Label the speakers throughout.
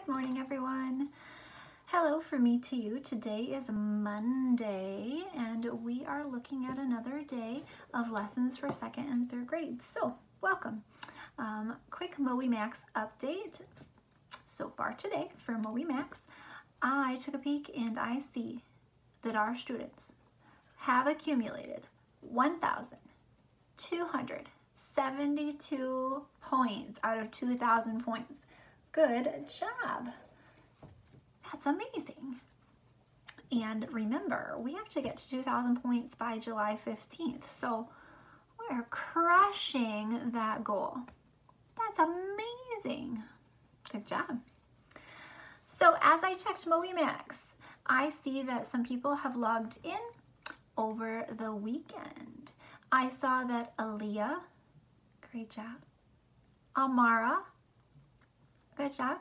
Speaker 1: Good morning, everyone. Hello from me to you. Today is Monday, and we are looking at another day of lessons for 2nd and 3rd grade. So, welcome. Quick MOE Max update. So far today for MOE Max, I took a peek and I see that our students have accumulated 1,272 points out of 2,000 points. Good job. That's amazing. And remember, we have to get to 2,000 points by July 15th. So we're crushing that goal. That's amazing. Good job. So as I checked MOE Max, I see that some people have logged in over the weekend. I saw that Aaliyah, great job. Amara, good job.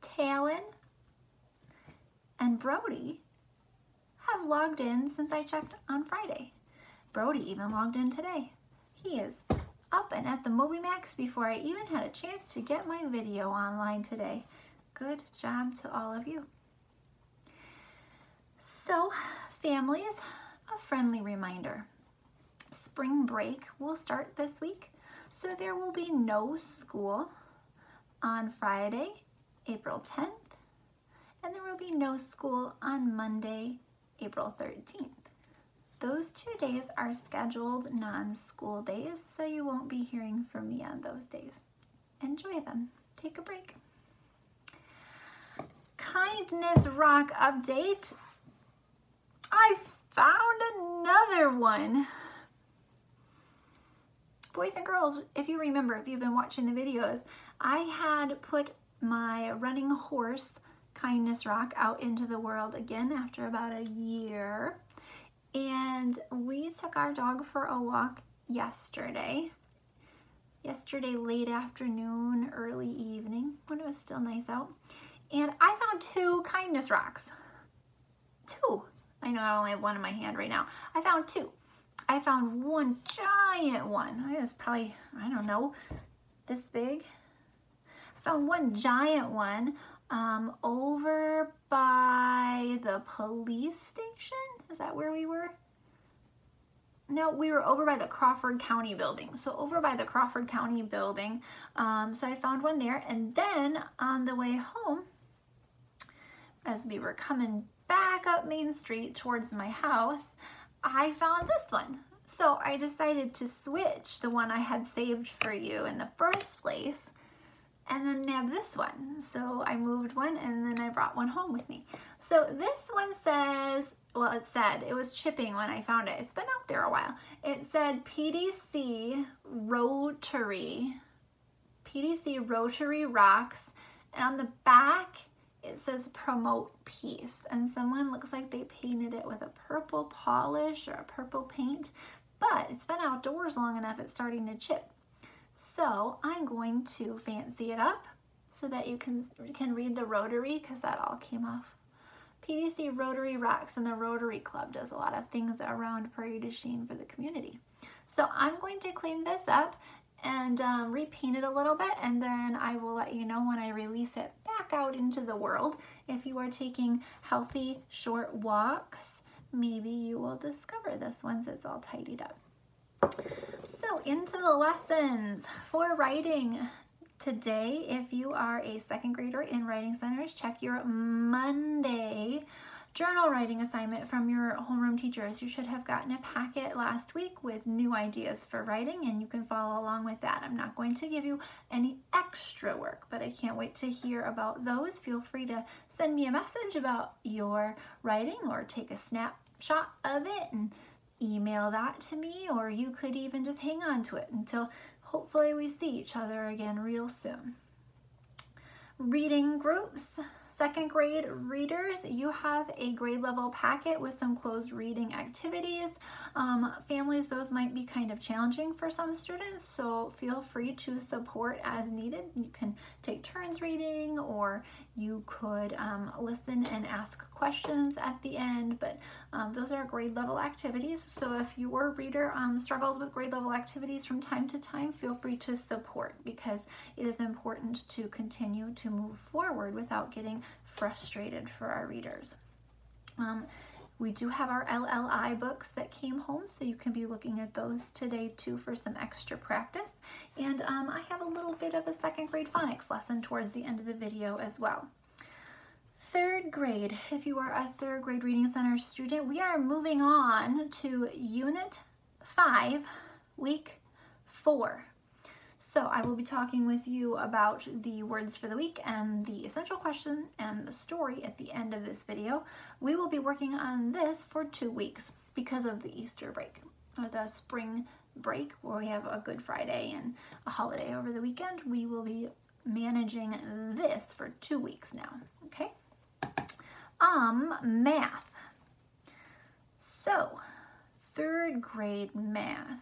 Speaker 1: Talon and Brody have logged in since I checked on Friday. Brody even logged in today. He is up and at the MOE Max before I even had a chance to get my video online today. Good job to all of you. So, families, a friendly reminder. Spring break will start this week, so there will be no school on Friday, April 10th, and there will be no school on Monday, April 13th. Those 2 days are scheduled non-school days, so you won't be hearing from me on those days. Enjoy them. Take a break. Kindness Rock update. I found another one. Boys and girls, if you remember, if you've been watching the videos, I had put my running horse, Kindness Rock, out into the world again after about a year. And we took our dog for a walk yesterday late afternoon, early evening, when it was still nice out. And I found 2 Kindness Rocks. 2. I know I only have one in my hand right now. I found 2. I found one giant one. It was probably, I don't know, this big. I found one giant one over by the police station. Is that where we were? No, we were over by the Crawford County building. So over by the Crawford County building. So I found one there. And then on the way home, as we were coming back up Main Street towards my house, I found this one. So I decided to switch the one I had saved for you in the first place and then nab this one. So I moved one and then I brought one home with me. So this one says, well, it said, it was chipping when I found it. It's been out there a while. It said PDC Rotary Rocks, and on the back it says promote peace, and someone looks like they painted it with a purple polish or a purple paint, but it's been outdoors long enough it's starting to chip. So I'm going to fancy it up so that you can read the Rotary, because that all came off. PDC Rotary Rocks, and the Rotary Club does a lot of things around Prairie du Chien for the community. So I'm going to clean this up and repaint it a little bit, and then I will let you know when I release it back out into the world. If you are taking healthy short walks, maybe you will discover this once it's all tidied up. So into the lessons for writing. Today, if you are a 2nd grader in Writing Centers, check your Monday journal writing assignment from your homeroom teachers. You should have gotten a packet last week with new ideas for writing, and you can follow along with that. I'm not going to give you any extra work, but I can't wait to hear about those. Feel free to send me a message about your writing or take a snapshot of it and email that to me, or you could even just hang on to it until hopefully we see each other again real soon. Reading groups. Second grade readers, you have a grade level packet with some closed reading activities. Families, those might be kind of challenging for some students, so feel free to support as needed. You can take turns reading, or you could listen and ask questions at the end, but those are grade level activities. So if your reader struggles with grade level activities from time to time, feel free to support, because it is important to continue to move forward without getting frustrated for our readers. We do have our LLI books that came home, so you can be looking at those today too for some extra practice. And I have a little bit of a second grade phonics lesson towards the end of the video as well. Third grade, if you are a third grade Reading Center student, we are moving on to Unit 5, Week 4. So I will be talking with you about the words for the week and the essential question and the story at the end of this video. We will be working on this for 2 weeks because of the Easter break, or the spring break, where we have a Good Friday and a holiday over the weekend. We will be managing this for 2 weeks now, okay? Math. So, third grade math.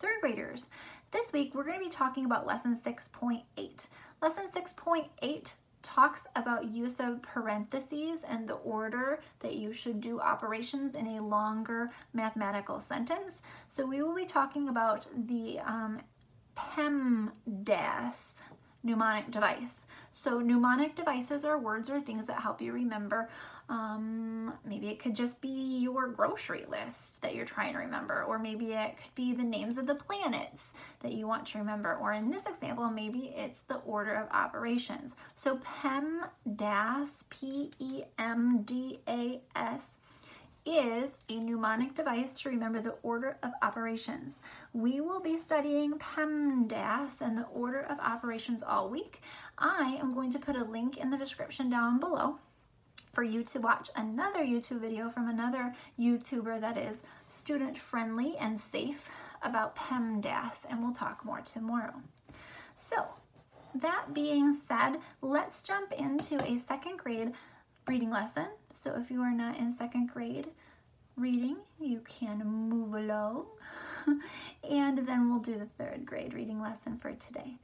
Speaker 1: Third graders, this week we're going to be talking about Lesson 6.8. Lesson 6.8 talks about use of parentheses and the order that you should do operations in a longer mathematical sentence. So we will be talking about the PEMDAS mnemonic device. So mnemonic devices are words or things that help you remember. Maybe it could just be your grocery list that you're trying to remember, or maybe it could be the names of the planets that you want to remember, or in this example, maybe it's the order of operations. So PEMDAS, P-E-M-D-A-S, is a mnemonic device to remember the order of operations. We will be studying PEMDAS and the order of operations all week. I am going to put a link in the description down below for you to watch another YouTube video from another YouTuber that is student friendly and safe about PEMDAS, and we'll talk more tomorrow. So that being said, let's jump into a second grade reading lesson. So if you are not in second grade reading, you can move along, and then we'll do the third grade reading lesson for today.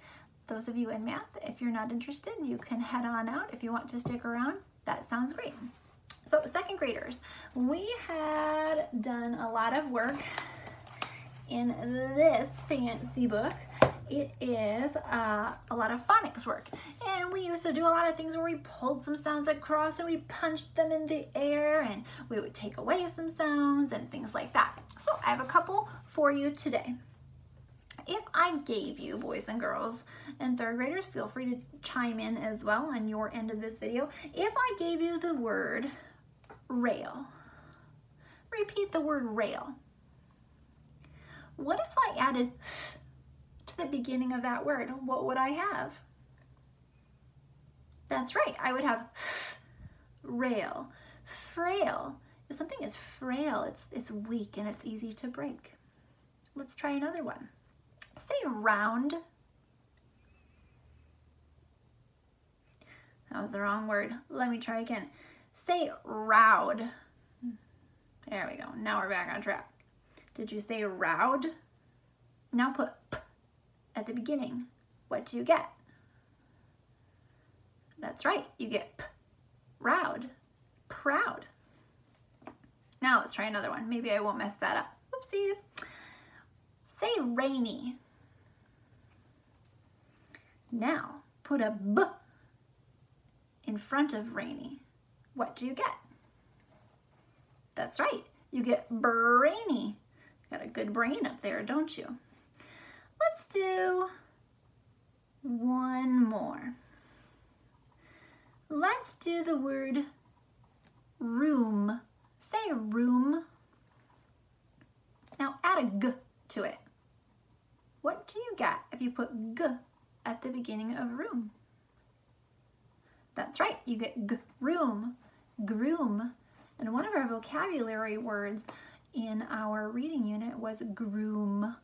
Speaker 1: Those of you in math, if you're not interested, you can head on out. If you want to stick around, that sounds great. So second graders, we had done a lot of work in this fancy book. It is a lot of phonics work, and we used to do a lot of things where we pulled some sounds across and we punched them in the air, and we would take away some sounds and things like that. So I have a couple for you today. If I gave you, boys and girls and third graders, feel free to chime in as well on your end of this video. If I gave you the word rail, repeat the word rail. What if I added to the beginning of that word? What would I have? That's right, I would have rail. Frail. If something is frail, it's weak and it's easy to break. Let's try another one. Say round. That was the wrong word. Let me try again. Say rowd. There we go. Now we're back on track. Did you say rowd? Now put p at the beginning. What do you get? That's right. You get p. Rowd. Proud. Now let's try another one. Maybe I won't mess that up. Whoopsies. Say rainy. Now put a b in front of rainy. What do you get? That's right, you get brainy. Got a good brain up there, don't you? Let's do one more. Let's do the word room. Say room. Now add a g to it. What do you get if you put g at the beginning of room? That's right, you get g, room, groom. And one of our vocabulary words in our reading unit was groom.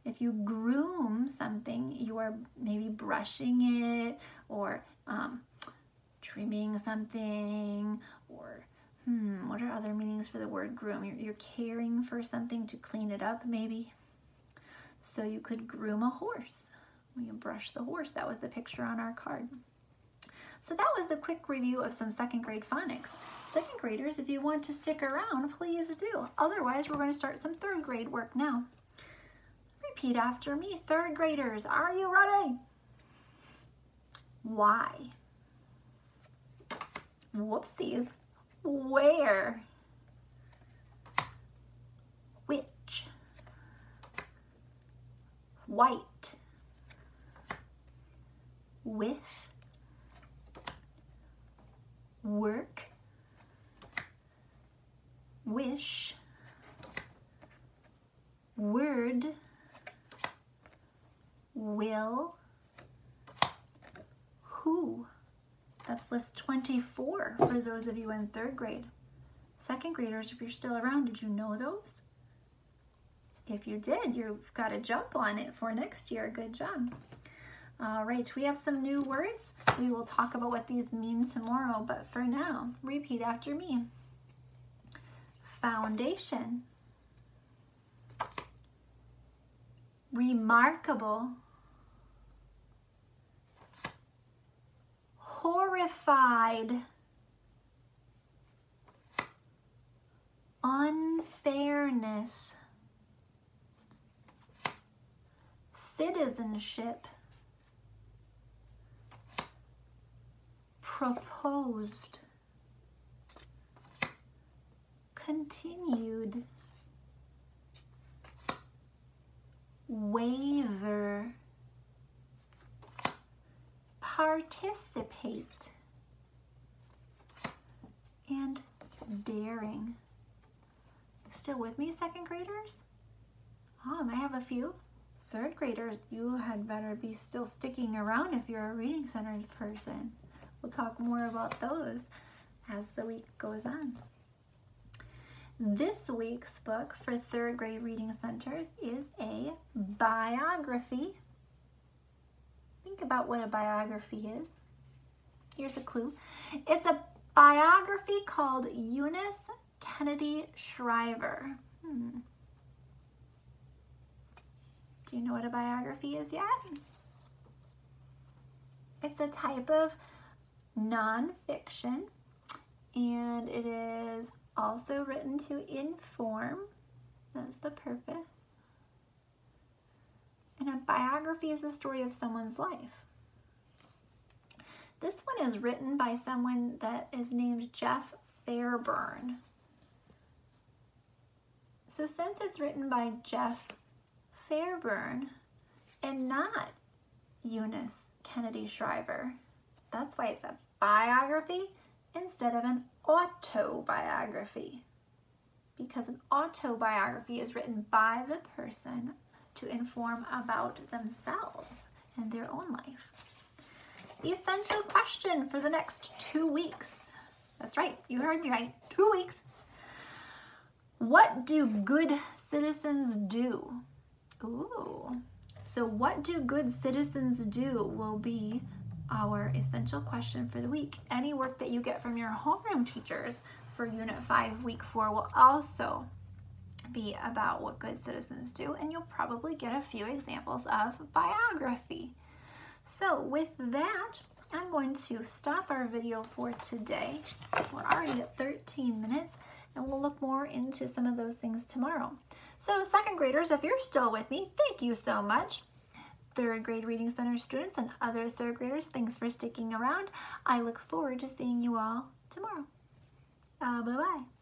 Speaker 1: If you groom something, you are maybe brushing it or trimming something, or what are other meanings for the word groom? You're caring for something to clean it up, maybe. So you could groom a horse. When you brush the horse, that was the picture on our card. So that was the quick review of some second grade phonics. Second graders, if you want to stick around, please do. Otherwise, we're going to start some third grade work now. Repeat after me. Third graders, are you ready? Why? Whoopsies. Where? Which? White? With? Work? Wish? Word? Will? Who? That's list 24 for those of you in third grade. Second graders, if you're still around, did you know those? If you did, you've got to jump on it for next year. Good job. All right, we have some new words. We will talk about what these mean tomorrow, but for now, repeat after me. Foundation. Remarkable. Horrified. Unfairness. Citizenship. Proposed. Continued. Waiver. Participate. And daring. Still with me, second graders? I have a few. Third graders, you had better be still sticking around if you're a reading centered person. We'll talk more about those as the week goes on. This week's book for third grade reading centers is a biography. Think about what a biography is. Here's a clue. It's a biography called Eunice Kennedy Shriver. Do you know what a biography is yet? It's a type of nonfiction, and it is also written to inform. That's the purpose. And a biography is the story of someone's life. This one is written by someone that is named Jeff Fairburn. So since it's written by Jeff Fairburn and not Eunice Kennedy Shriver, that's why it's a biography instead of an autobiography. Because an autobiography is written by the person to inform about themselves and their own life. The essential question for the next 2 weeks. That's right, you heard me right, 2 weeks. What do good citizens do? Ooh, so what do good citizens do will be our essential question for the week. Any work that you get from your homeroom teachers for Unit 5, Week 4 will also be about what good citizens do, and you'll probably get a few examples of biography. So with that, I'm going to stop our video for today. We're already at 13 minutes, and we'll look more into some of those things tomorrow. So second graders, if you're still with me, thank you so much. Third grade Reading Center students and other third graders, thanks for sticking around. I look forward to seeing you all tomorrow. Bye-bye.